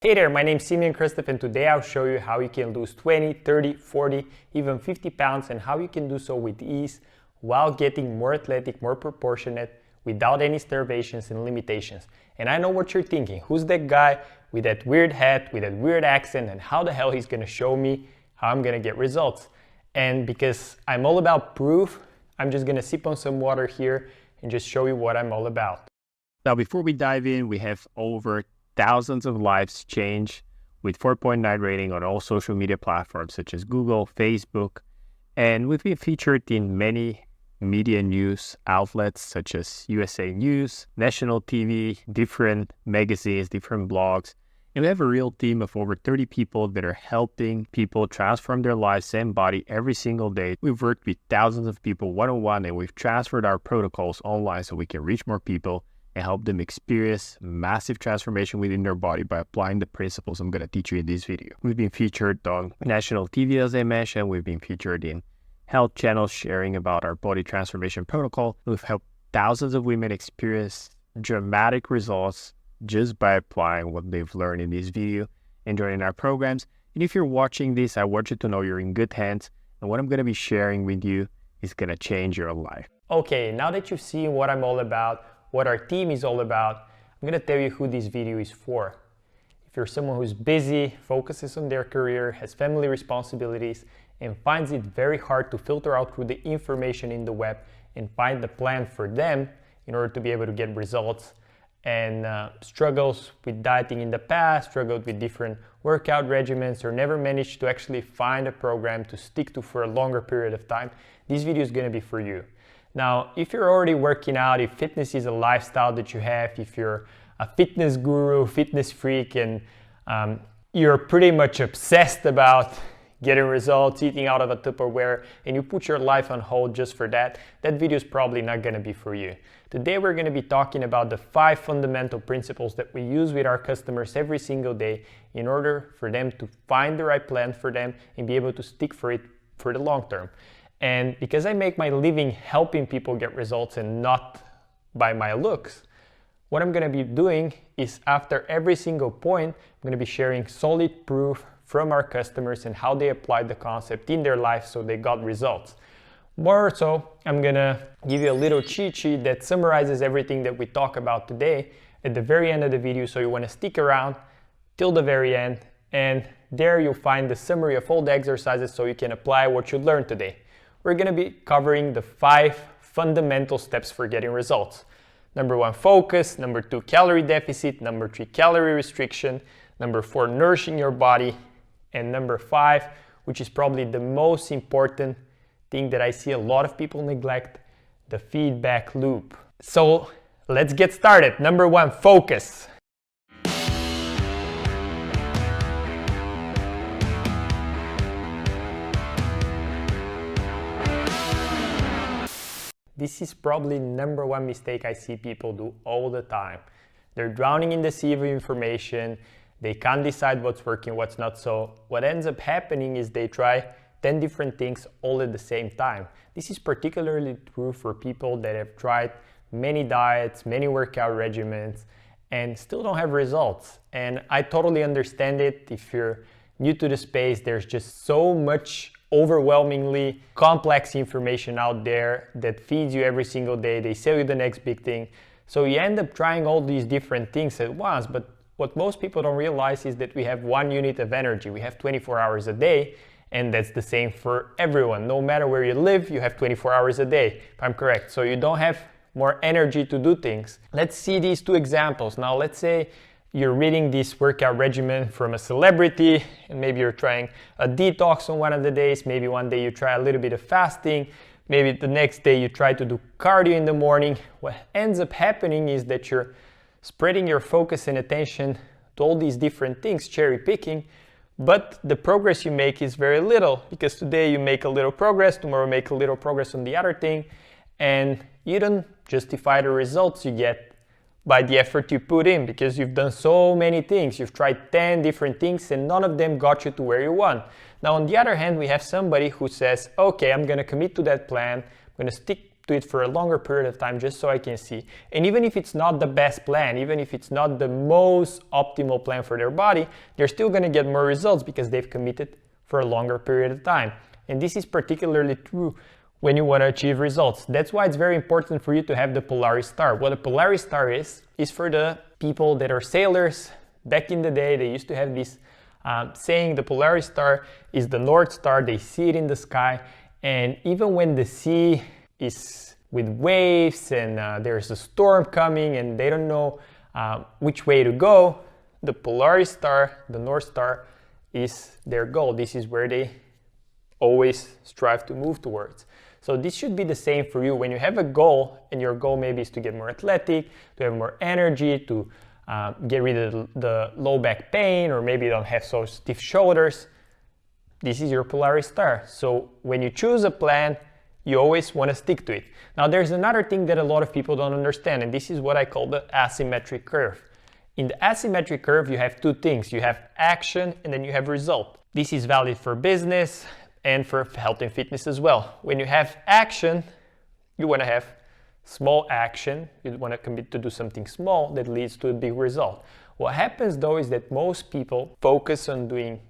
Hey there, my name's Simeon and today I'll show you how you can lose 20, 30, 40, even 50 pounds and how you can do so with ease while getting more athletic, more proportionate, without any starvations and limitations. And I know what you're thinking, who's that guy with that weird hat, with that weird accent, and how the hell he's gonna show me how I'm gonna get results? And because I'm all about proof, I'm just gonna sip on some water here and just show you what I'm all about. Now, before we dive in, we have over thousands of lives changed with 4.9 rating on all social media platforms such as Google, Facebook, and we've been featured in many media news outlets such as USA News, national TV, different magazines, different blogs. And we have a real team of over 30 people that are helping people transform their lives and body every single day. We've worked with thousands of people one-on-one, and we've transferred our protocols online so we can reach more people and help them experience massive transformation within their body by applying the principles I'm going to teach you in this video. We've been featured on national TV, as I mentioned. We've been featured in health channels sharing about our body transformation protocol. We've helped thousands of women experience dramatic results just by applying what they've learned in this video and joining our programs. And if you're watching this, I want you to know you're in good hands, and what I'm going to be sharing with you is going to change your life. Okay, now that you've seen what I'm all about, what our team is all about, I'm gonna tell you who this video is for. If you're someone who's busy, focuses on their career, has family responsibilities, and finds it very hard to filter out through the information in the web and find the plan for them in order to be able to get results, and struggles with dieting in the past, struggled with different workout regimens, or never managed to actually find a program to stick to for a longer period of time, this video is gonna be for you. Now, if you're already working out, if fitness is a lifestyle that you have, if you're a fitness guru, fitness freak, and you're pretty much obsessed about getting results, eating out of a Tupperware, and you put your life on hold just for that, that video is probably not going to be for you. Today, we're going to be talking about the 5 fundamental principles that we use with our customers every single day in order for them to find the right plan for them and be able to stick for it for the long term. And because I make my living helping people get results and not by my looks, what I'm going to be doing is after every single point, I'm going to be sharing solid proof from our customers and how they applied the concept in their life so they got results. More so, I'm going to give you a little cheat sheet that summarizes everything that we talk about today at the very end of the video, so you want to stick around till the very end, and there you'll find the summary of all the exercises so you can apply what you learned today. We're going to be covering the 5 fundamental steps for getting results. Number 1, focus. Number 2, calorie deficit. Number 3, calorie restriction. Number 4, nourishing your body. And number 5, which is probably the most important thing that I see a lot of people neglect, the feedback loop. So let's get started. Number 1, focus. This is probably number 1 mistake I see people do all the time. They're drowning in the sea of information. They can't decide what's working, what's not. So what ends up happening is they try 10 different things all at the same time. This is particularly true for people that have tried many diets, many workout regimens, and still don't have results. And I totally understand it. If you're new to the space, there's just so much overwhelmingly complex information out there that feeds you every single day. They sell you the next big thing. So you end up trying all these different things at once. But what most people don't realize is that we have 1 unit of energy. We have 24 hours a day, and that's the same for everyone. No matter where you live, you have 24 hours a day, if I'm correct. So you don't have more energy to do things. Let's see these 2 examples. Now, let's say you're reading this workout regimen from a celebrity, and maybe you're trying a detox on one of the days. Maybe one day you try a little bit of fasting. Maybe the next day you try to do cardio in the morning. What ends up happening is that you're spreading your focus and attention to all these different things, cherry picking, but the progress you make is very little, because today you make a little progress, tomorrow make a little progress on the other thing, and you don't justify the results you get by the effort you put in, because you've done so many things. You've tried 10 different things and none of them got you to where you want. Now, on the other hand, we have somebody who says, okay, I'm going to commit to that plan. I'm going to stick to it for a longer period of time just so I can see. And even if it's not the best plan, even if it's not the most optimal plan for their body, they're still going to get more results because they've committed for a longer period of time. And this is particularly true when you want to achieve results. That's why it's very important for you to have the Polaris Star. What a Polaris Star is for the people that are sailors. Back in the day, they used to have this saying the Polaris Star is the North Star. They see it in the sky. And even when the sea is with waves and there's a storm coming and they don't know which way to go, the Polaris Star, the North Star, is their goal. This is where they always strive to move towards. So this should be the same for you. When you have a goal, and your goal maybe is to get more athletic, to have more energy, to get rid of the low back pain, or maybe you don't have so stiff shoulders, this is your Polaris Star. So when you choose a plan, you always want to stick to it. Now there's another thing that a lot of people don't understand, and this is what I call the asymmetric curve. In the asymmetric curve, you have two things. You have action and then you have result. This is valid for business and for health and fitness as well. When you have action, you want to have small action. You want to commit to do something small that leads to a big result. What happens though is that most people focus on doing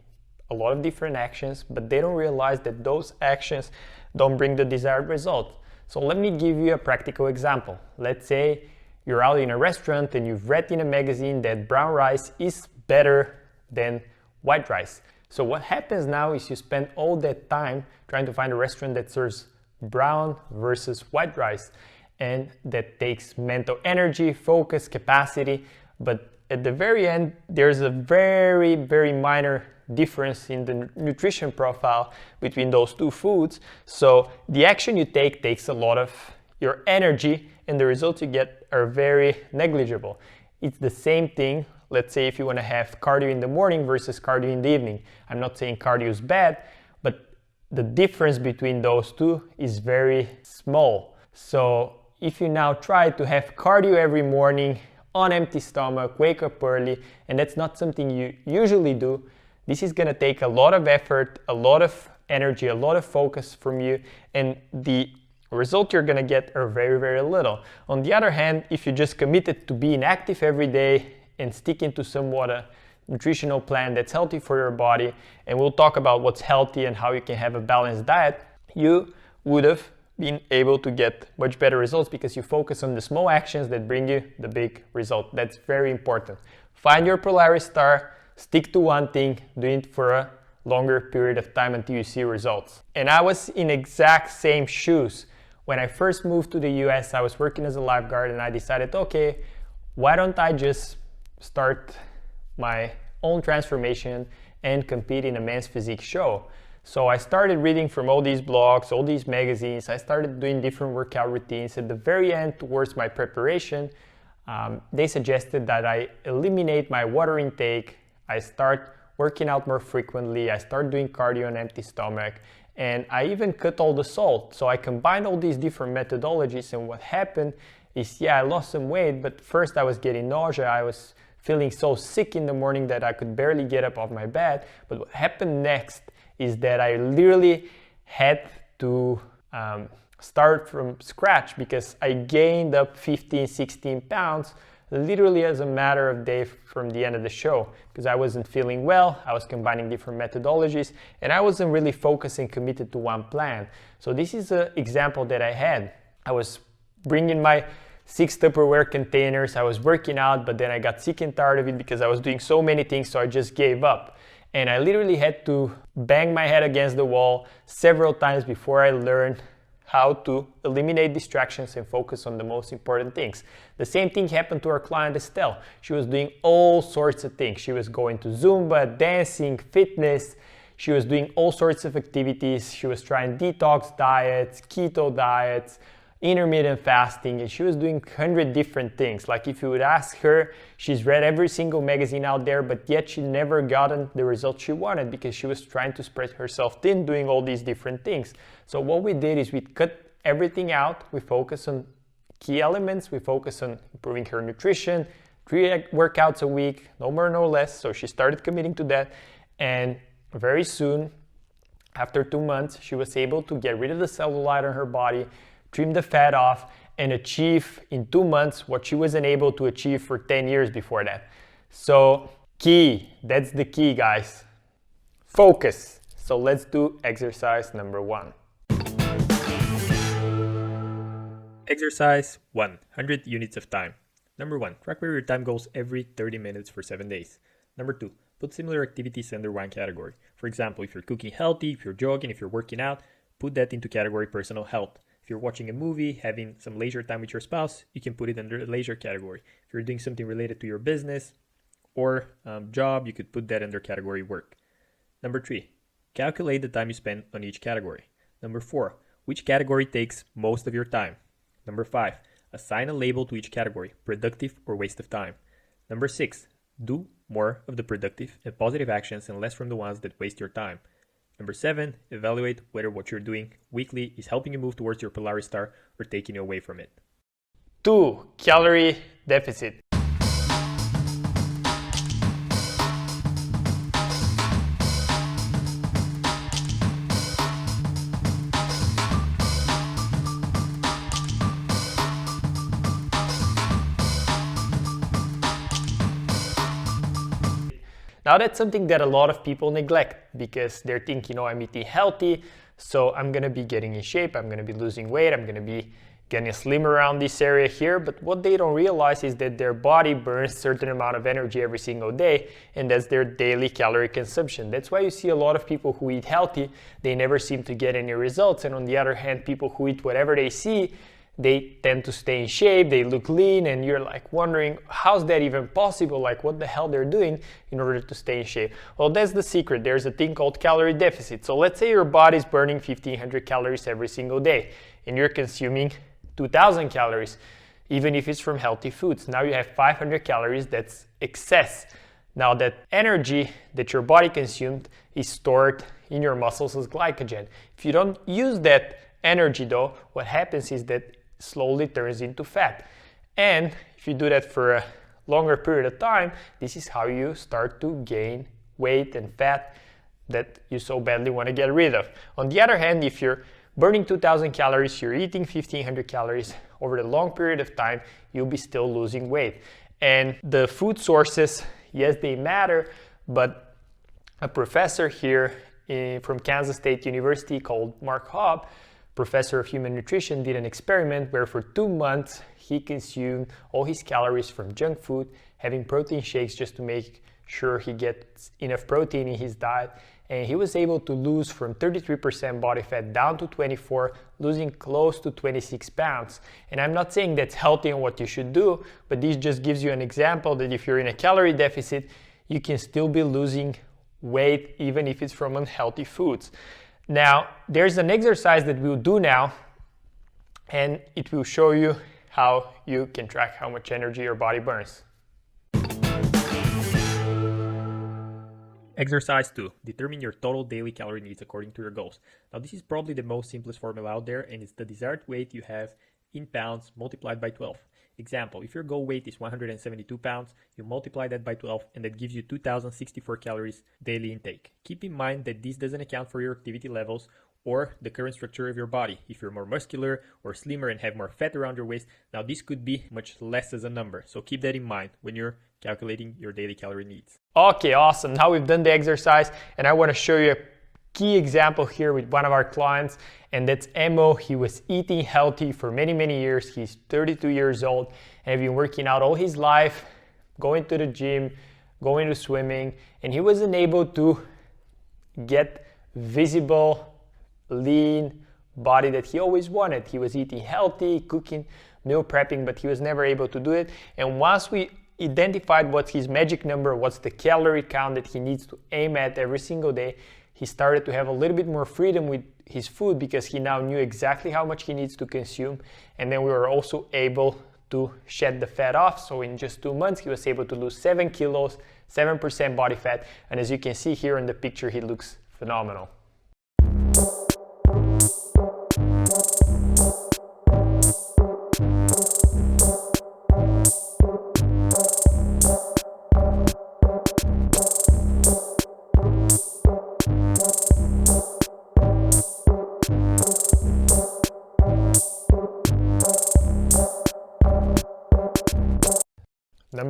a lot of different actions, but they don't realize that those actions don't bring the desired result. So let me give you a practical example. Let's say you're out in a restaurant and you've read in a magazine that brown rice is better than white rice. So what happens now is you spend all that time trying to find a restaurant that serves brown versus white rice. And that takes mental energy, focus, capacity. But at the very end, there's a very, very minor difference in the nutrition profile between those two foods. So the action you take takes a lot of your energy, and the results you get are very negligible. It's the same thing. Let's say if you want to have cardio in the morning versus cardio in the evening. I'm not saying cardio is bad, but the difference between those two is very small. So if you now try to have cardio every morning on empty stomach, wake up early, and that's not something you usually do, this is going to take a lot of effort, a lot of energy, a lot of focus from you, and the result you're going to get are very, very little. On the other hand, if you just committed to being active every day and sticking to somewhat a nutritional plan that's healthy for your body, and we'll talk about what's healthy and how you can have a balanced diet, you would have been able to get much better results because you focus on the small actions that bring you the big result. That's very important. Find your Polaris Star, stick to one thing, do it for a longer period of time until you see results. And I was in exact same shoes. When I first moved to the US, I was working as a lifeguard and I decided, okay, why don't I just start my own transformation and compete in a men's physique show? So I started reading from all these blogs, all these magazines. I started doing different workout routines. At the very end, towards my preparation, they suggested that I eliminate my water intake. I start working out more frequently. I start doing cardio on empty stomach. And I even cut all the salt. So I combined all these different methodologies. And what happened is, I lost some weight, but first I was getting nausea. I was feeling so sick in the morning that I could barely get up off my bed. But what happened next is that I literally had to start from scratch because I gained up 15, 16 pounds literally as a matter of days from the end of the show because I wasn't feeling well, I was combining different methodologies, and I wasn't really focusing committed to one plan. So this is an example that I had. I was bringing my 6 Tupperware containers, I was working out, but then I got sick and tired of it because I was doing so many things, so I just gave up. And I literally had to bang my head against the wall several times before I learned how to eliminate distractions and focus on the most important things. The same thing happened to our client Estelle. She was doing all sorts of things. She was going to Zumba, dancing, fitness. She was doing all sorts of activities. She was trying detox diets, keto diets, intermittent fasting, and she was doing 100 different things. Like if you would ask her, she's read every single magazine out there, but yet she never gotten the results she wanted because she was trying to spread herself thin doing all these different things. So what we did is we cut everything out. We focus on key elements. We focus on improving her nutrition, 3 workouts a week, no more, no less. So she started committing to that. And very soon, after 2 months, she was able to get rid of the cellulite on her body, trim the fat off, and achieve in 2 months what she wasn't able to achieve for 10 years before that. So that's the key, guys. Focus. So let's do exercise number 1. Exercise 1, 100 units of time. Number 1, track your time goals every 30 minutes for 7 days. Number 2, put similar activities under one category. For example, if you're cooking healthy, if you're jogging, if you're working out, put that into category personal health. If you're watching a movie, having some leisure time with your spouse, you can put it under the leisure category. If you're doing something related to your business or job, you could put that under category work. Number 3, calculate the time you spend on each category. Number 4, which category takes most of your time? Number 5, assign a label to each category, productive or waste of time. Number 6, do more of the productive and positive actions and less from the ones that waste your time. Number 7, evaluate whether what you're doing weekly is helping you move towards your Polaris star or taking you away from it. 2, calorie deficit. Now that's something that a lot of people neglect because they're thinking, I'm eating healthy, so I'm gonna be getting in shape, I'm gonna be losing weight, I'm gonna be getting slim around this area here. But what they don't realize is that their body burns a certain amount of energy every single day, and that's their daily calorie consumption. That's why you see a lot of people who eat healthy, they never seem to get any results. And on the other hand, people who eat whatever they see, they tend to stay in shape, they look lean, and you're like wondering, how's that even possible? Like, what the hell they're doing in order to stay in shape? Well, that's the secret. There's a thing called calorie deficit. So let's say your body's burning 1,500 calories every single day, and you're consuming 2,000 calories, even if it's from healthy foods. Now you have 500 calories, that's excess. Now that energy that your body consumed is stored in your muscles as glycogen. If you don't use that energy though, what happens is that slowly turns into fat. And if you do that for a longer period of time, this is how you start to gain weight and fat that you so badly want to get rid of. On the other hand, if you're burning 2,000 calories, you're eating 1,500 calories, over the long period of time, you'll be still losing weight. And the food sources, yes, they matter, but a professor here from Kansas State University called Mark Hobb, professor of human nutrition, did an experiment where for 2 months he consumed all his calories from junk food, having protein shakes just to make sure he gets enough protein in his diet. And he was able to lose from 33% body fat down to 24%, losing close to 26 pounds. And I'm not saying that's healthy and what you should do, but this just gives you an example that if you're in a calorie deficit, you can still be losing weight even if it's from unhealthy foods. Now, there's an exercise that we'll do now, and it will show you how you can track how much energy your body burns. Exercise 2. Determine your total daily calorie needs according to your goals. Now, this is probably the most simplest formula out there, and it's the desired weight you have in pounds multiplied by 12. Example, if your goal weight is 172 pounds, you multiply that by 12 and that gives you 2,064 calories daily intake. Keep in mind that this doesn't account for your activity levels or the current structure of your body. If you're more muscular or slimmer and have more fat around your waist, now this could be much less as a number. So keep that in mind when you're calculating your daily calorie needs. Okay, awesome. Now we've done the exercise, and I want to show you a key example here with one of our clients, and that's Emo. He was eating healthy for many, many years. He's 32 years old and have been working out all his life, going to the gym, going to swimming, and he wasn't able to get visible, lean body that he always wanted. He was eating healthy, cooking, meal prepping, but he was never able to do it. And once we identified what's his magic number, what's the calorie count that he needs to aim at every single day, he started to have a little bit more freedom with his food because he now knew exactly how much he needs to consume. And then we were also able to shed the fat off. So in just 2 months, he was able to lose 7 kilos, 7% body fat. And as you can see here in the picture, he looks phenomenal.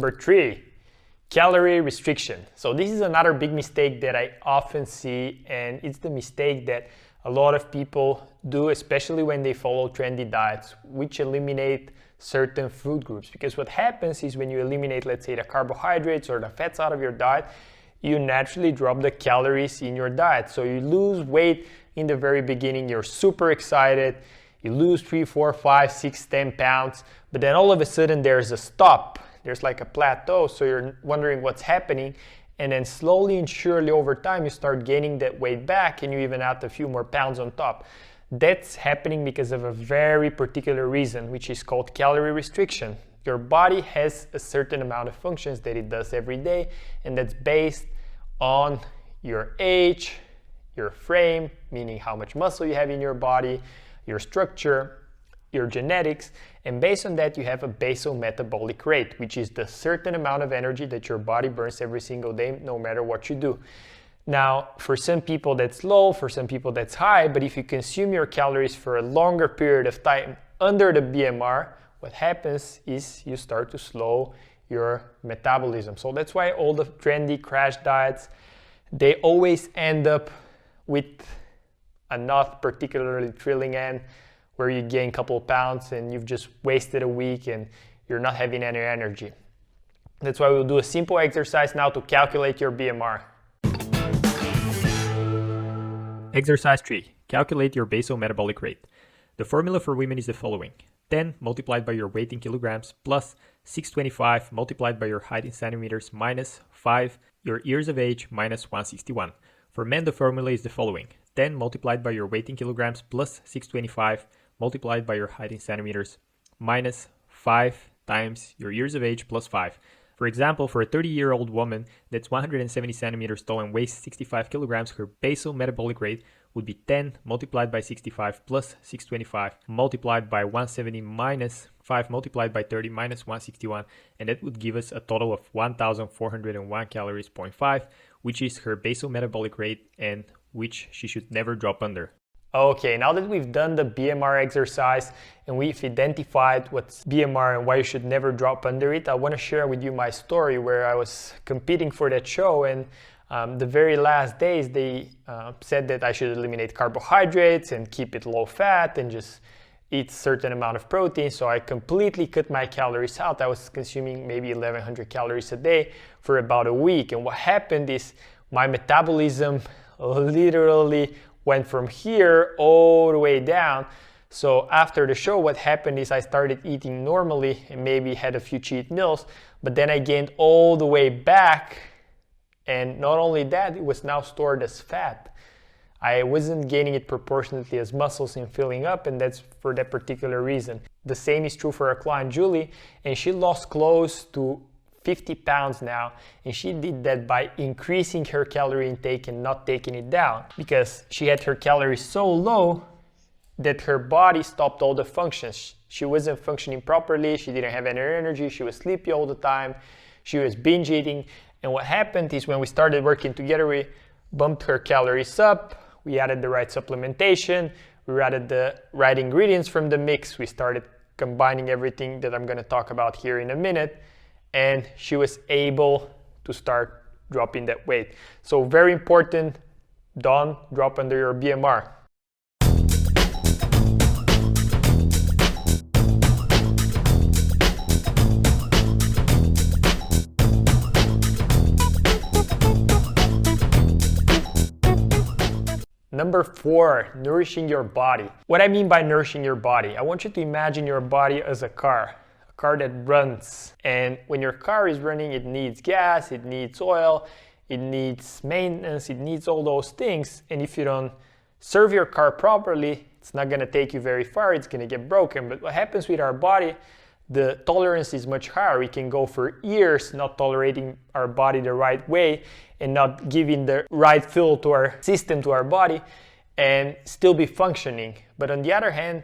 Number 3, calorie restriction. So this is another big mistake that I often see, and it's the mistake that a lot of people do, especially when they follow trendy diets, which eliminate certain food groups. Because what happens is when you eliminate, let's say, the carbohydrates or the fats out of your diet, you naturally drop the calories in your diet. So you lose weight in the very beginning, you're super excited, you lose 3, 4, 5, 6, 10 pounds, but then all of a sudden there's a stop. There's like a plateau, so you're wondering what's happening, and then slowly and surely over time you start gaining that weight back and you even add a few more pounds on top. That's happening because of a very particular reason, which is called calorie restriction. Your body has a certain amount of functions that it does every day, and that's based on your age, your frame, meaning how much muscle you have in your body, your structure, your genetics, and based on that you have a basal metabolic rate, which is the certain amount of energy that your body burns every single day, no matter what you do. Now, for some people that's low, for some people that's high, but if you consume your calories for a longer period of time under the BMR, what happens is you start to slow your metabolism. So that's why all the trendy crash diets, they always end up with a not particularly thrilling end, where you gain a couple of pounds and you've just wasted a week and you're not having any energy. That's why we'll do a simple exercise now to calculate your BMR. Exercise 3. Calculate your basal metabolic rate. The formula for women is the following. 10 multiplied by your weight in kilograms plus 625 multiplied by your height in centimeters minus 5 your years of age minus 161. For men, the formula is the following. 10 multiplied by your weight in kilograms plus 625 multiplied by your height in centimeters minus 5 times your years of age plus 5. For example, for a 30-year-old woman that's 170 centimeters tall and weighs 65 kilograms, her basal metabolic rate would be 10 multiplied by 65 plus 625 multiplied by 170 minus 5 multiplied by 30 minus 161, and that would give us a total of 1,401 calories, 0.5, which is her basal metabolic rate and which she should never drop under. Okay, now that we've done the BMR exercise and we've identified what's BMR and why you should never drop under it, I want to share with you my story where I was competing for that show, and the very last days they said that I should eliminate carbohydrates and keep it low fat and just eat a certain amount of protein. So I completely cut my calories out. I was consuming maybe 1,100 calories a day for about a week, and what happened is my metabolism literally went from here all the way down. So after the show, what happened is I started eating normally and maybe had a few cheat meals, but then I gained all the way back. And not only that, it was now stored as fat. I wasn't gaining it proportionately as muscles and filling up, and that's for that particular reason. The same is true for our client Julie, and she lost close to 50 pounds now, and she did that by increasing her calorie intake and not taking it down, because she had her calories so low that her body stopped all the functions. She wasn't functioning properly, she didn't have any energy, she was sleepy all the time, she was binge eating, and what happened is when we started working together, we bumped her calories up, we added the right supplementation, we added the right ingredients from the mix, we started combining everything that I'm going to talk about here in a minute, and she was able to start dropping that weight. So very important, don't drop under your BMR. Number 4, nourishing your body. What I mean by nourishing your body, I want you to imagine your body as a car that runs. And when your car is running, it needs gas, it needs oil, it needs maintenance, it needs all those things. And if you don't serve your car properly, it's not gonna take you very far, it's gonna get broken. But what happens with our body, the tolerance is much higher. We can go for years not tolerating our body the right way and not giving the right fuel to our system, to our body, and still be functioning. But on the other hand,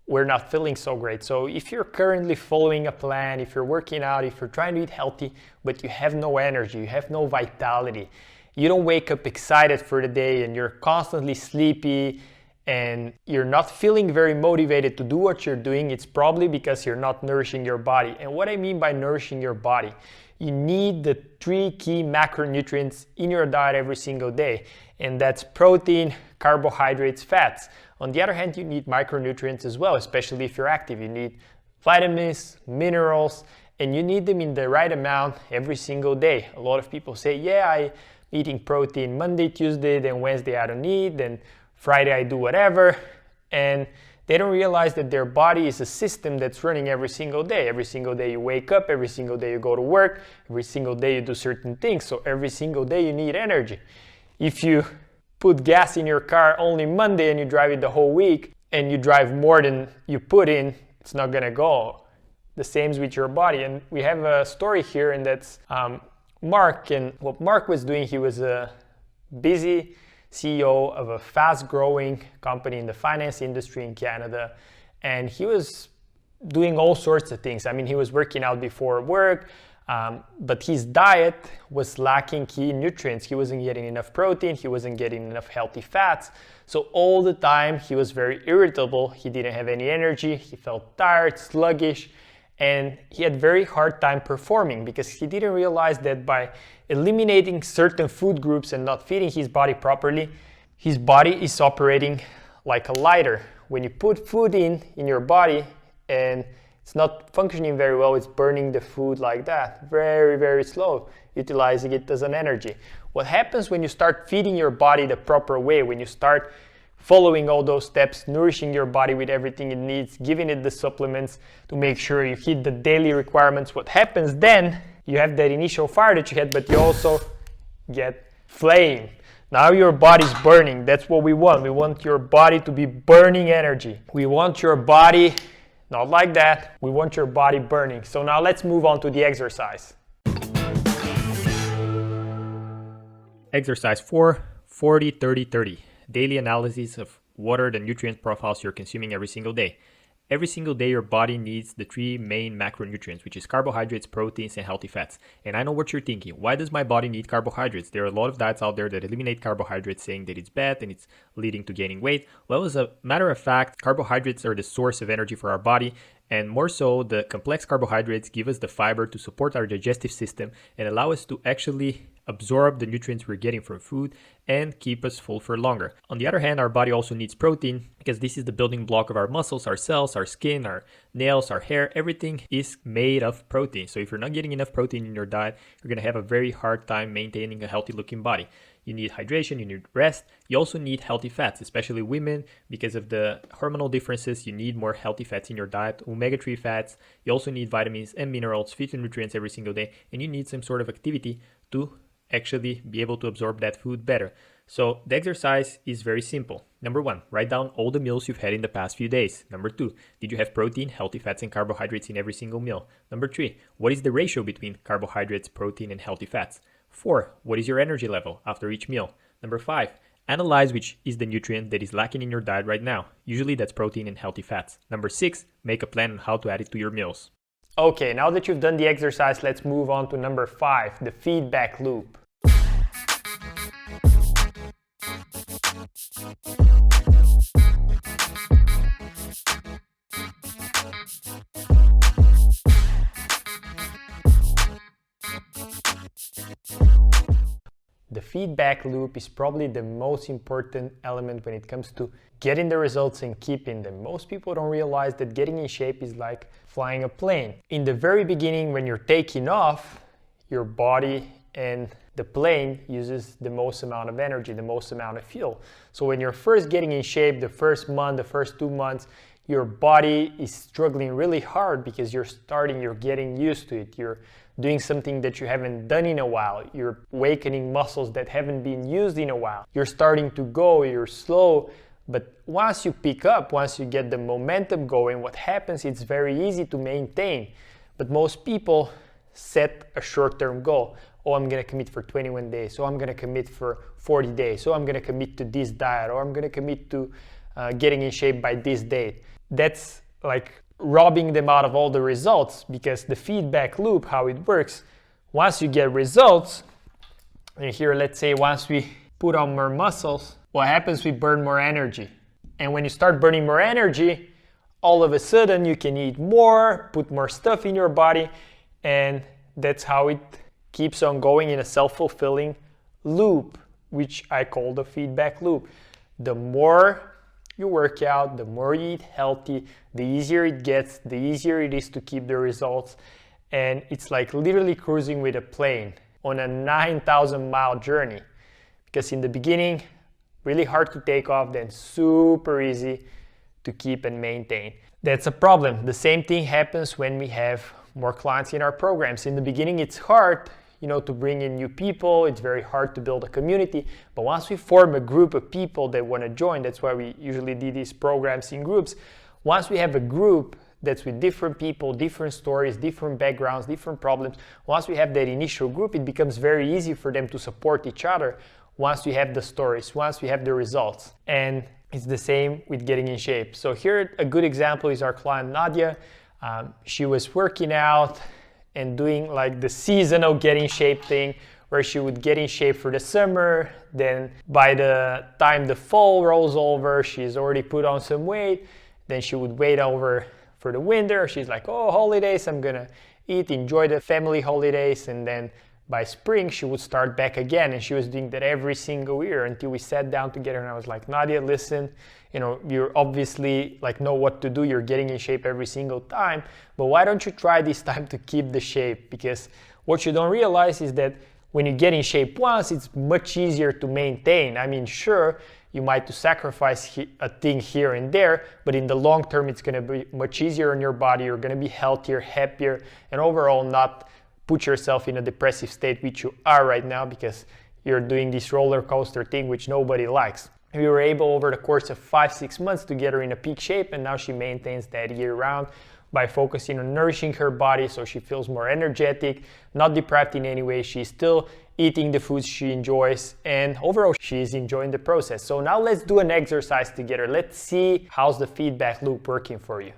we're not feeling so great. So if you're currently following a plan, if you're working out, if you're trying to eat healthy, but you have no energy, you have no vitality, you don't wake up excited for the day and you're constantly sleepy and you're not feeling very motivated to do what you're doing, it's probably because you're not nourishing your body. And what I mean by nourishing your body, you need the 3 key macronutrients in your diet every single day, and that's protein, carbohydrates, fats. On the other hand, you need micronutrients as well, especially if you're active. You need vitamins, minerals, and you need them in the right amount every single day. A lot of people say, yeah, I'm eating protein Monday, Tuesday, then Wednesday I don't eat, then Friday I do whatever, and they don't realize that their body is a system that's running every single day. Every single day you wake up, every single day you go to work, every single day you do certain things, so every single day you need energy. If you put gas in your car only Monday and you drive it the whole week, and you drive more than you put in, it's not gonna go. The same with your body. And we have a story here, and that's Mark. And what Mark was doing, he was a busy CEO of a fast-growing company in the finance industry in Canada, and he was doing all sorts of things. I mean, he was working out before work, but his diet was lacking key nutrients. He wasn't getting enough protein, he wasn't getting enough healthy fats, so all the time he was very irritable, he didn't have any energy, he felt tired, sluggish, and he had very hard time performing because he didn't realize that by eliminating certain food groups and not feeding his body properly, his body is operating like a lighter. When you put food in your body and it's not functioning very well, it's burning the food like that, very, very slow, utilizing it as an energy. What happens when you start feeding your body the proper way, when you start following all those steps, nourishing your body with everything it needs, giving it the supplements to make sure you hit the daily requirements, what happens then, you have that initial fire that you had, but you also get flame. Now your body's burning. That's what we want. We want your body to be burning energy. We want your body not like that. We want your body burning. So now let's move on to the exercise. Exercise 4, 40, 30, 30. Daily analysis of what are the nutrient profiles you're consuming every single day. Every single day, your body needs the 3 main macronutrients, which is carbohydrates, proteins, and healthy fats. And I know what you're thinking. Why does my body need carbohydrates? There are a lot of diets out there that eliminate carbohydrates, saying that it's bad and it's leading to gaining weight. Well, as a matter of fact, carbohydrates are the source of energy for our body. And more so, the complex carbohydrates give us the fiber to support our digestive system and allow us to actually absorb the nutrients we're getting from food and keep us full for longer. On the other hand, our body also needs protein because this is the building block of our muscles, our cells, our skin, our nails, our hair. Everything is made of protein. So if you're not getting enough protein in your diet, you're going to have a very hard time maintaining a healthy looking body. You need hydration, you need rest. You also need healthy fats, especially women, because of the hormonal differences. You need more healthy fats in your diet, omega-3 fats. You also need vitamins and minerals, phytonutrients every single day, and you need some sort of activity to actually be able to absorb that food better. So the exercise is very simple. Number 1, write down all the meals you've had in the past few days. Number 2, did you have protein, healthy fats, and carbohydrates in every single meal? Number 3, what is the ratio between carbohydrates, protein, and healthy fats? 4, what is your energy level after each meal? Number 5, analyze which is the nutrient that is lacking in your diet right now. Usually that's protein and healthy fats. Number 6, make a plan on how to add it to your meals. Okay, now that you've done the exercise, let's move on to number 5, the feedback loop. The feedback loop is probably the most important element when it comes to getting the results and keeping them. Most people don't realize that getting in shape is like flying a plane. In the very beginning, when you're taking off, your body and the plane uses the most amount of energy, the most amount of fuel. So when you're first getting in shape, the first month, the first 2 months, your body is struggling really hard because you're getting used to it. You're doing something that you haven't done in a while. You're awakening muscles that haven't been used in a while. You're starting to go, you're slow, but once you pick up, once you get the momentum going, what happens, it's very easy to maintain. But most people set a short-term goal. Oh, I'm gonna commit for 21 days. So I'm gonna commit for 40 days. So I'm gonna commit to this diet, or I'm gonna commit to getting in shape by this date. That's like robbing them out of all the results, because the feedback loop, how it works, once you get results, and here let's say once we put on more muscles, what happens? We burn more energy. And when you start burning more energy, all of a sudden you can eat more, put more stuff in your body, and that's how it keeps on going in a self-fulfilling loop, which I call the feedback loop. The more you work out, the more you eat healthy, the easier it gets, the easier it is to keep the results. And it's like literally cruising with a plane on a 9,000 mile journey. Because in the beginning, really hard to take off, then super easy to keep and maintain. That's a problem. The same thing happens when we have more clients in our programs. In the beginning, it's hard, to bring in new people. It's very hard to build a community. But once we form a group of people that want to join, that's why we usually do these programs in groups. Once we have a group that's with different people, different stories, different backgrounds, different problems, once we have that initial group, it becomes very easy for them to support each other once we have the stories, once we have the results. And it's the same with getting in shape. So here, a good example is our client Nadia. She was working out and doing like the seasonal get in shape thing, where she would get in shape for the summer. Then by the time the fall rolls over, she's already put on some weight. Then she would wait over for the winter. She's like, oh, holidays, I'm gonna eat, enjoy the family holidays. And then by spring, she would start back again. And she was doing that every single year until we sat down together. And I was like, Nadia, listen, you're obviously know what to do. You're getting in shape every single time. But why don't you try this time to keep the shape? Because what you don't realize is that when you get in shape once, it's much easier to maintain. I mean, sure, you might sacrifice a thing here and there, but in the long term, it's going to be much easier on your body. You're going to be healthier, happier, and overall not put yourself in a depressive state, which you are right now because you're doing this roller coaster thing, which nobody likes. We were able over the course of 5-6 months to get her in a peak shape, and now she maintains that year round by focusing on nourishing her body so she feels more energetic, not deprived in any way. She's still eating the foods she enjoys, and overall she's enjoying the process. So now let's do an exercise together. Let's see how's the feedback loop working for you.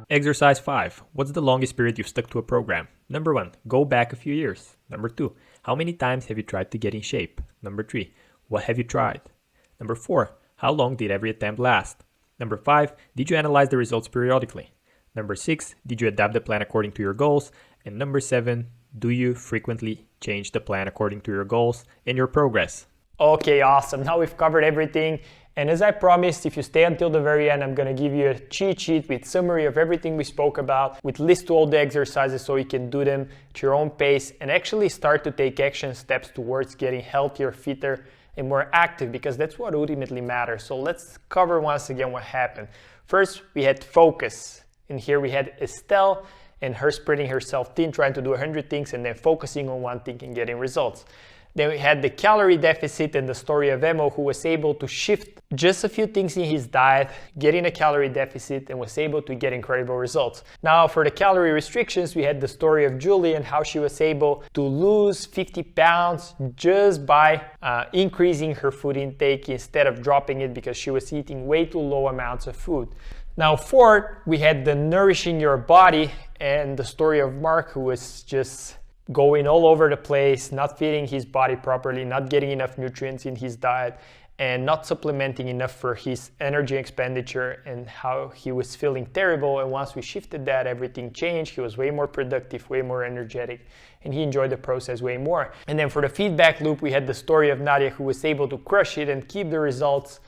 Exercise 5. What's the longest period you've stuck to a program? Number 1. Go back a few years. Number 2. How many times have you tried to get in shape? Number 3. What have you tried? Number 4. How long did every attempt last? Number 5. Did you analyze the results periodically? Number 6. Did you adapt the plan according to your goals? And number 7. Do you frequently change the plan according to your goals and your progress? Okay, awesome. Now we've covered everything. And as I promised, if you stay until the very end, I'm going to give you a cheat sheet with summary of everything we spoke about, with list to all the exercises so you can do them at your own pace and actually start to take action steps towards getting healthier, fitter, and more active, because that's what ultimately matters. So let's cover once again what happened. First, we had focus. And here we had Estelle and her spreading herself thin, trying to do 100 things and then focusing on one thing and getting results. Then we had the calorie deficit and the story of Emo, who was able to shift just a few things in his diet, get in a calorie deficit, and was able to get incredible results. Now for the calorie restrictions, we had the story of Julie and how she was able to lose 50 pounds just by increasing her food intake instead of dropping it because she was eating way too low amounts of food. Now fourth, we had the nourishing your body and the story of Mark, who was just going all over the place, not feeding his body properly, not getting enough nutrients in his diet, and not supplementing enough for his energy expenditure, and how he was feeling terrible. And once we shifted that, everything changed. He was way more productive, way more energetic, and he enjoyed the process way more. And then for the feedback loop, we had the story of Nadia, who was able to crush it and keep the results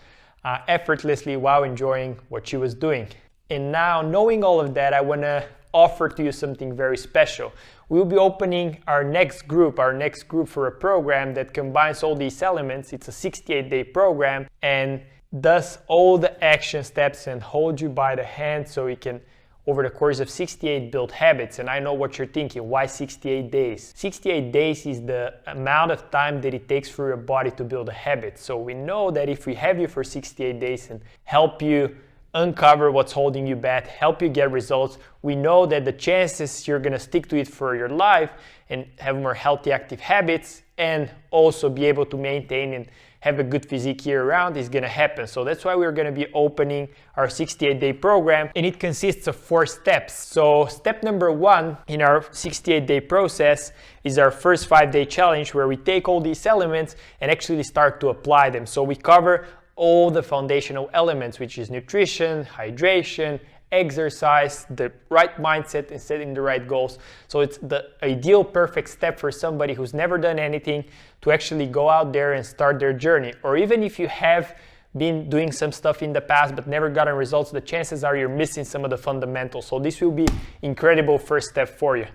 effortlessly while enjoying what she was doing. And now, knowing all of that, I want to offer to you something very special. We'll be opening our next group for a program that combines all these elements. It's a 68-day program and does all the action steps and hold you by the hand so you can, over the course of 68, build habits. And I know what you're thinking, why 68 days? 68 days is the amount of time that it takes for your body to build a habit. So we know that if we have you for 68 days and help you uncover what's holding you back, help you get results. We know that the chances you're gonna stick to it for your life and have more healthy, active habits and also be able to maintain and have a good physique year round is gonna happen. So that's why we're gonna be opening our 68-day program, and it consists of 4 steps. So step number 1 in our 68-day process is our first 5-day challenge, where we take all these elements and actually start to apply them. So we cover all the foundational elements, which is nutrition, hydration, exercise, the right mindset, and setting the right goals. So it's the ideal perfect step for somebody who's never done anything to actually go out there and start their journey. Or even if you have been doing some stuff in the past but never gotten results, the chances are you're missing some of the fundamentals. So this will be incredible first step for you.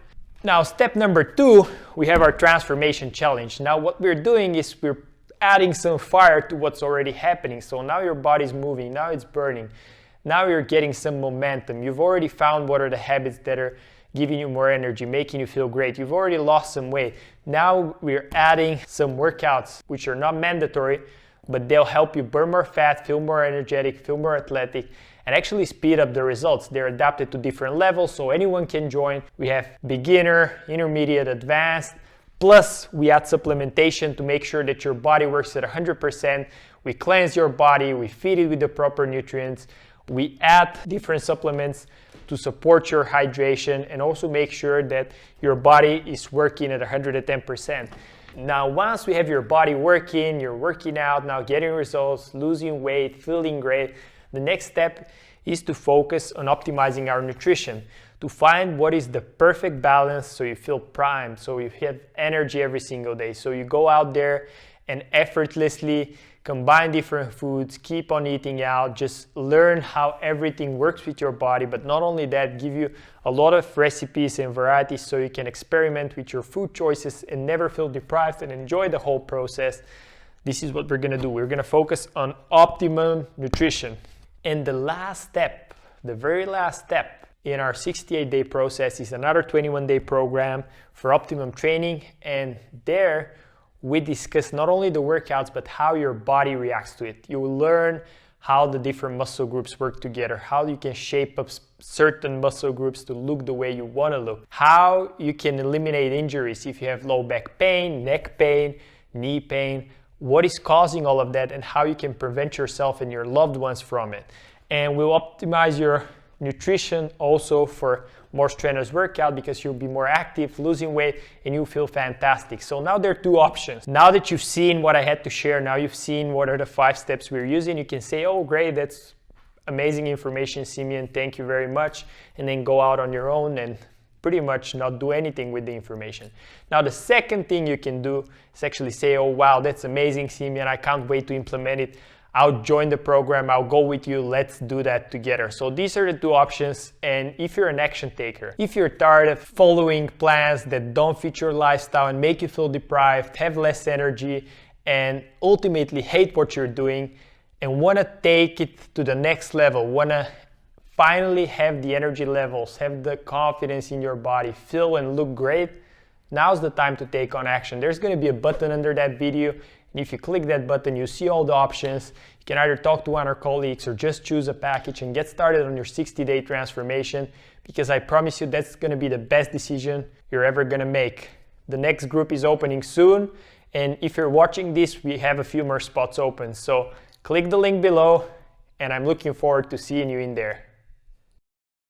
Now, step number 2, we have our transformation challenge. Now what we're doing is we're adding some fire to what's already happening. So now your body's moving, now it's burning. Now you're getting some momentum. You've already found what are the habits that are giving you more energy, making you feel great. You've already lost some weight. Now we're adding some workouts, which are not mandatory, but they'll help you burn more fat, feel more energetic, feel more athletic, and actually speed up the results. They're adapted to different levels, so anyone can join. We have beginner, intermediate, advanced, plus we add supplementation to make sure that your body works at 100%. We cleanse your body, we feed it with the proper nutrients. We add different supplements to support your hydration and also make sure that your body is working at 110%. Now, once we have your body working, you're working out, now getting results, losing weight, feeling great, the next step is to focus on optimizing our nutrition, to find what is the perfect balance so you feel primed, so you have energy every single day. So you go out there and effortlessly combine different foods, keep on eating out, just learn how everything works with your body. But not only that, give you a lot of recipes and varieties so you can experiment with your food choices and never feel deprived and enjoy the whole process. This is what we're gonna do. We're gonna focus on optimum nutrition. And the last step, the very last step in our 68-day process is another 21-day program for optimum training. And there, we discuss not only the workouts, but how your body reacts to it. You will learn how the different muscle groups work together, how you can shape up certain muscle groups to look the way you want to look, how you can eliminate injuries if you have low back pain, neck pain, knee pain, what is causing all of that, and how you can prevent yourself and your loved ones from it. And we'll optimize your nutrition also for more strenuous workout, because you'll be more active, losing weight, and you feel fantastic. So now there are 2 options. Now that you've seen what I had to share, now you've seen what are the 5 steps we're using, you can say, oh great, that's amazing information, Simeon, thank you very much, and then go out on your own and pretty much not do anything with the information. Now the second thing you can do is actually say, oh wow, that's amazing, Simeon, I can't wait to implement it. I'll join the program, I'll go with you, let's do that together. So these are the 2 options. And if you're an action taker, if you're tired of following plans that don't fit your lifestyle and make you feel deprived, have less energy, and ultimately hate what you're doing, and want to take it to the next level, want to finally have the energy levels, have the confidence in your body, feel and look great, now's the time to take on action. There's going to be a button under that video. And if you click that button, you see all the options. You can either talk to one of our colleagues or just choose a package and get started on your 60-day transformation, because I promise you that's going to be the best decision you're ever going to make. The next group is opening soon, and if you're watching this, we have a few more spots open. So click the link below, and I'm looking forward to seeing you in there.